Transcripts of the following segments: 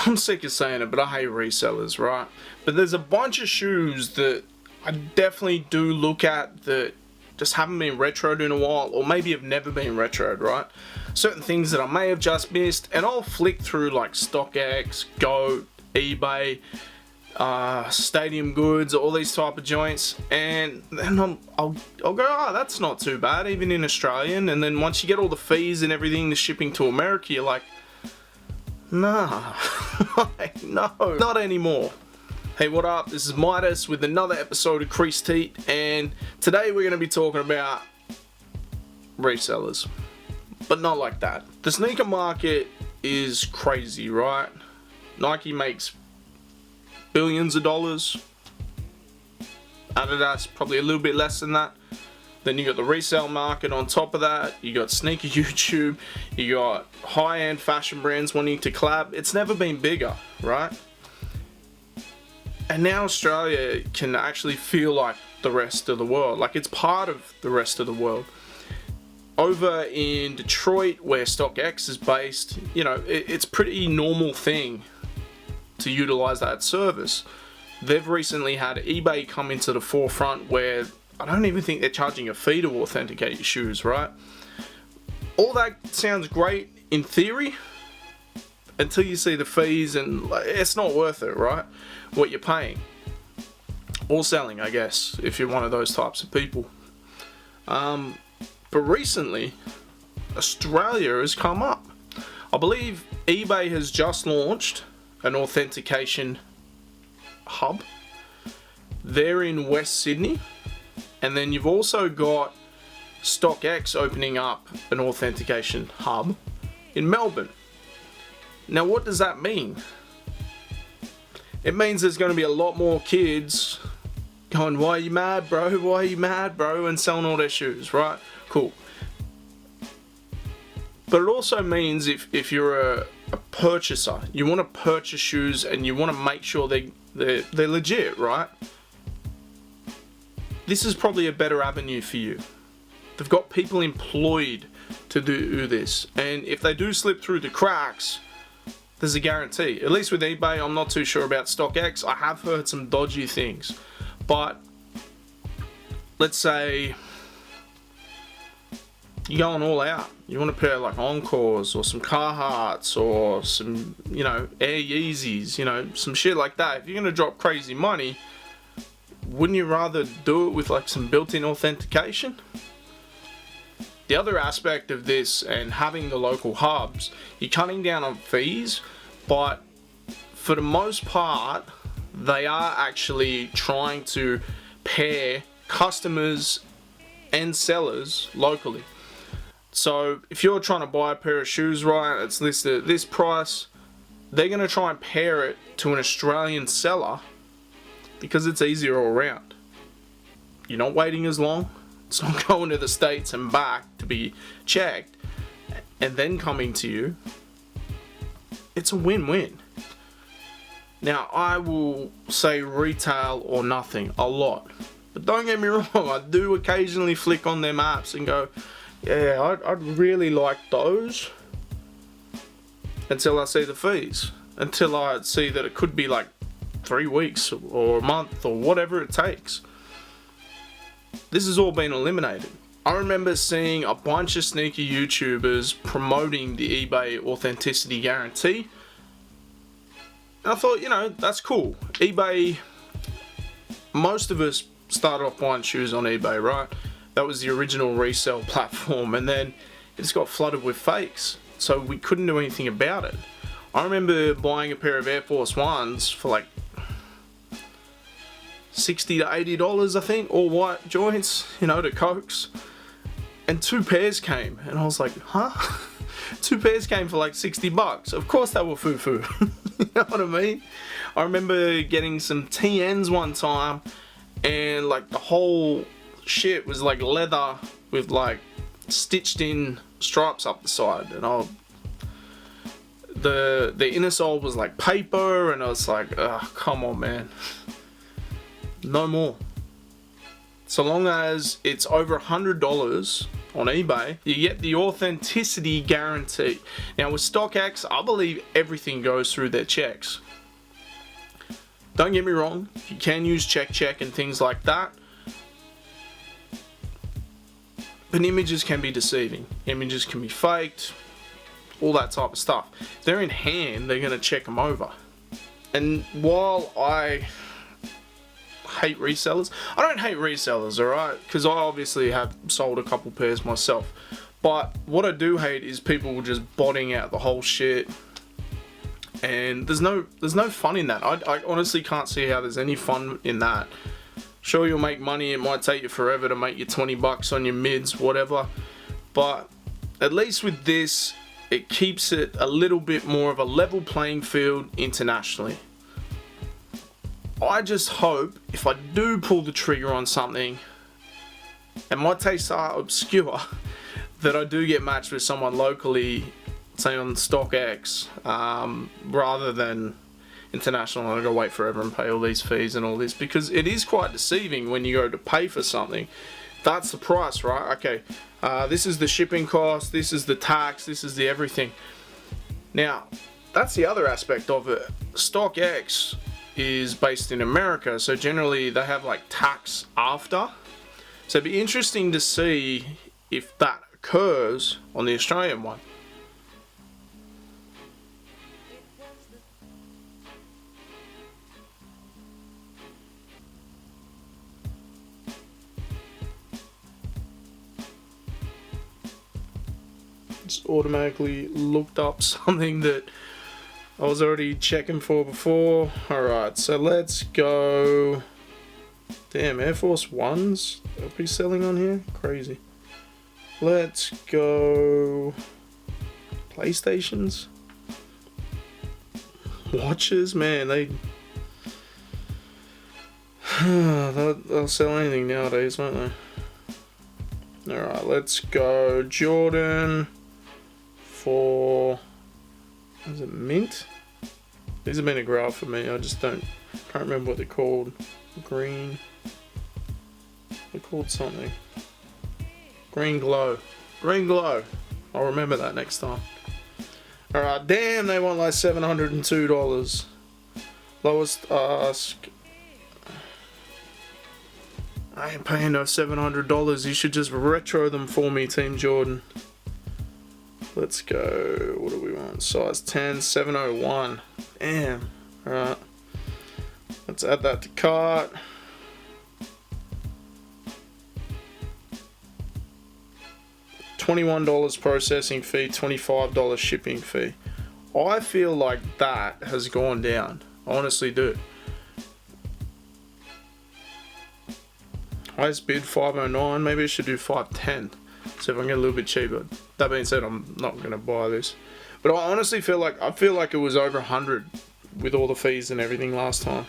I'm sick of saying it, but I hate resellers, right? But there's a bunch of shoes that I definitely do look at that just haven't been retroed in a while, or maybe have never been retroed, right? Certain things that I may have just missed, and I'll flick through like StockX, Goat, eBay, Stadium Goods, all these type of joints, and then I'll go, oh, that's not too bad, even in Australian. And then once you get all the fees and everything, the shipping to America, you're like, nah, no, not anymore. Hey, what up? This is MITUS with another episode of Creased, and today we're going to be talking about resellers, but not like that. The sneaker market is crazy, right? Nike makes billions of dollars. Adidas probably a little bit less than that. Then you got the resale market on top of that. You got sneaker YouTube. You got high-end fashion brands wanting to collab. It's never been bigger, right? And now Australia can actually feel like the rest of the world, like it's part of the rest of the world. Over in Detroit, where StockX is based, you know, it's pretty normal thing to utilize that service. They've recently had eBay come into the forefront where I don't even think they're charging a fee to authenticate your shoes, right? All that sounds great in theory until you see the fees, and it's not worth it, right? What you're paying or selling, I guess, if you're one of those types of people. But recently, Australia has come up. I believe eBay has just launched an authentication hub. They're in West Sydney, and then you've also got StockX opening up an authentication hub in Melbourne. Now, what does that mean? It means there's going to be a lot more kids going, why are you mad, bro? Why are you mad, bro? And selling all their shoes, right? Cool. But it also means if you're a purchaser, you want to purchase shoes and you want to make sure they're legit, right? This is probably a better avenue for you. They've got people employed to do this, and if they do slip through the cracks, there's a guarantee. At least with eBay, I'm not too sure about StockX. I have heard some dodgy things. But let's say you're going all out. You want a pair like Encores or some Carhartts or some, you know, Air Yeezys, you know, some shit like that. If you're going to drop crazy money, wouldn't you rather do it with like some built-in authentication? The other aspect of this and having the local hubs, you're cutting down on fees, but for the most part, they are actually trying to pair customers and sellers locally. So if you're trying to buy a pair of shoes, right, it's listed at this price, they're going to try and pair it to an Australian seller because it's easier all around. You're not waiting as long. It's not going to the States and back to be checked and then coming to you. It's a win-win. Now, I will say retail or nothing a lot. But don't get me wrong, I do occasionally flick on their maps and go, yeah, I'd really like those. Until I see the fees. Until I see that it could be like 3 weeks or a month or whatever it takes. This has all been eliminated. I remember seeing a bunch of sneaker YouTubers promoting the eBay authenticity guarantee. And I thought, you know, that's cool. eBay, most of us started off buying shoes on eBay, right? That was the original resale platform, and then it just got flooded with fakes. So we couldn't do anything about it. I remember buying a pair of Air Force Ones for like $60 to $80, I think, all white joints, you know, the Cokes. And 2 pairs came, and I was like, huh? 2 pairs came for like $60. Of course they were foo-foo. You know what I mean? I remember getting some TNs one time, and like the whole shit was like leather with like stitched in stripes up the side, and the inner sole was like paper, and I was like, oh, come on, man. No more. So long as it's over $100 on eBay, you get the authenticity guarantee. Now with StockX, I believe everything goes through their checks. Don't get me wrong, you can use check and things like that, but images can be deceiving. Images can be faked, all that type of stuff. If they're in hand, they're going to check them over. And while I hate resellers, I don't hate resellers, alright, because I obviously have sold a couple pairs myself, but what I do hate is people just botting out the whole shit, and there's no fun in that. I honestly can't see how there's any fun in that. Sure, you'll make money, it might take you forever to make your 20 bucks on your mids, whatever, but at least with this, it keeps it a little bit more of a level playing field internationally. I just hope if I do pull the trigger on something, and my tastes are obscure, that I do get matched with someone locally, say on StockX, rather than international. I gotta wait forever and pay all these fees and all this, because it is quite deceiving when you go to pay for something. That's the price, right? Okay, this is the shipping cost, this is the tax, this is the everything. Now, that's the other aspect of it. StockX is based in America, so generally they have like tax after. So it'd be interesting to see if that occurs on the Australian one. Just automatically looked up something that I was already checking for before. Alright, so let's go. Damn, Air Force Ones are we selling on here? Crazy. Let's go. PlayStations? Watches? Man, they'll sell anything nowadays, won't they? Alright, let's go Jordan for, is it mint? These have been a grab for me. I just can't remember what they're called. Green. They're called something. Green glow. Green glow. I'll remember that next time. Alright, damn, they want like $702. Lowest ask. I ain't paying no $700. You should just retro them for me, Team Jordan. Let's go. What do we want? Size 10, 701. Damn. Alright. Let's add that to cart. $21 processing fee, $25 shipping fee. I feel like that has gone down. I honestly do. Highest bid 509. Maybe I should do 510. So if I can get a little bit cheaper. That being said, I'm not going to buy this. But I honestly feel like it was over 100 with all the fees and everything last time.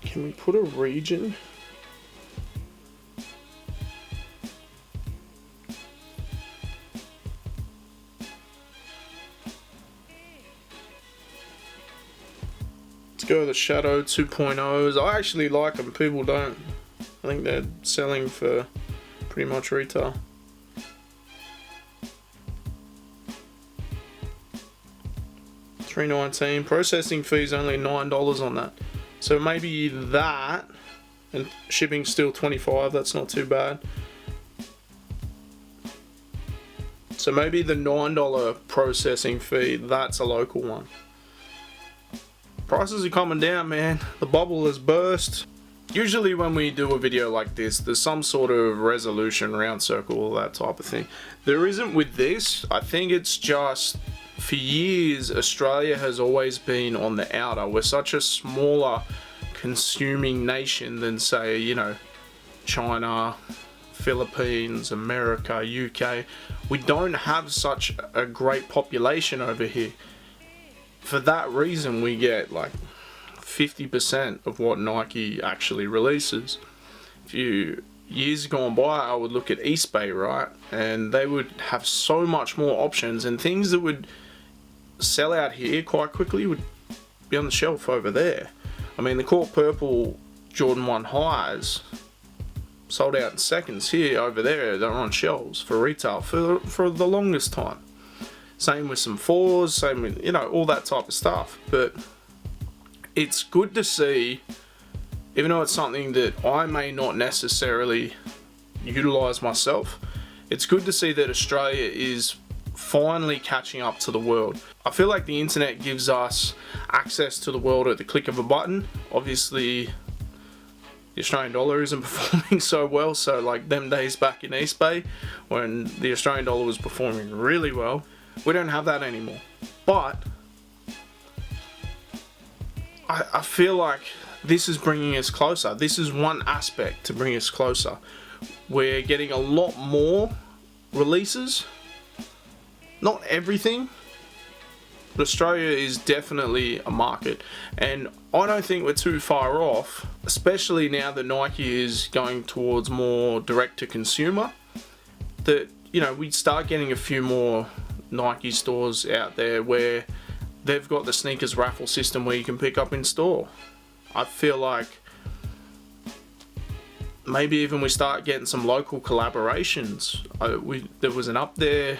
Can we put a region? Let's go with the Shadow 2.0s. I actually like them. People don't. I think they're selling for pretty much retail. $3.19. Processing fees only $9 on that. So maybe that, and shipping still $25. That's not too bad. So maybe the $9 processing fee, that's a local one. Prices are coming down, man. The bubble has burst. Usually when we do a video like this, there's some sort of resolution, round circle, all that type of thing. There isn't with this. I think it's just, for years, Australia has always been on the outer. We're such a smaller consuming nation than, say, you know, China, Philippines, America, UK. We don't have such a great population over here. For that reason, we get like 50% of what Nike actually releases. Years gone by, I would look at Eastbay, right? And they would have so much more options, and things that would sell out here quite quickly would be on the shelf over there. I mean, the Court Purple Jordan 1 highs sold out in seconds. Here, over there, they're on shelves for retail for the longest time. Same with some 4s, same with, you know, all that type of stuff. But it's good to see, even though it's something that I may not necessarily utilize myself, it's good to see that Australia is finally catching up to the world. I feel like the internet gives us access to the world at the click of a button. Obviously, the Australian dollar isn't performing so well, so like them days back in East Bay when the Australian dollar was performing really well, we don't have that anymore. But I feel like this is bringing us closer. This is one aspect to bring us closer. We're getting a lot more releases. Not everything, but Australia is definitely a market, and I don't think we're too far off, especially now that Nike is going towards more direct to consumer, that, you know, we'd start getting a few more Nike stores out there where they've got the sneakers raffle system where you can pick up in store. I feel like maybe even we start getting some local collaborations. There was an Up There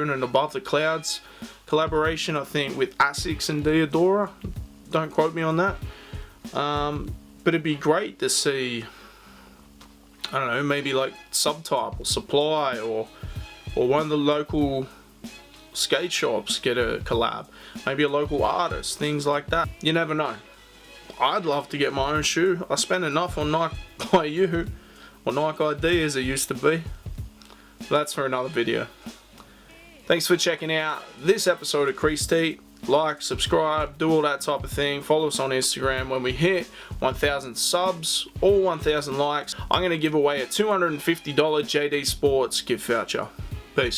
and an Above the Clouds collaboration, I think, with Asics and Diodora. Don't quote me on that. But it'd be great to see, I don't know, maybe like Subtype or Supply or one of the local skate shops get a collab. Maybe a local artist, things like that. You never know. I'd love to get my own shoe. I spend enough on Nike IU or Nike ID as it used to be. That's for another video. Thanks for checking out this episode of Creased. Like, subscribe, do all that type of thing. Follow us on Instagram. When we hit 1,000 subs or 1,000 likes, I'm going to give away a $250 JD Sports gift voucher. Peace.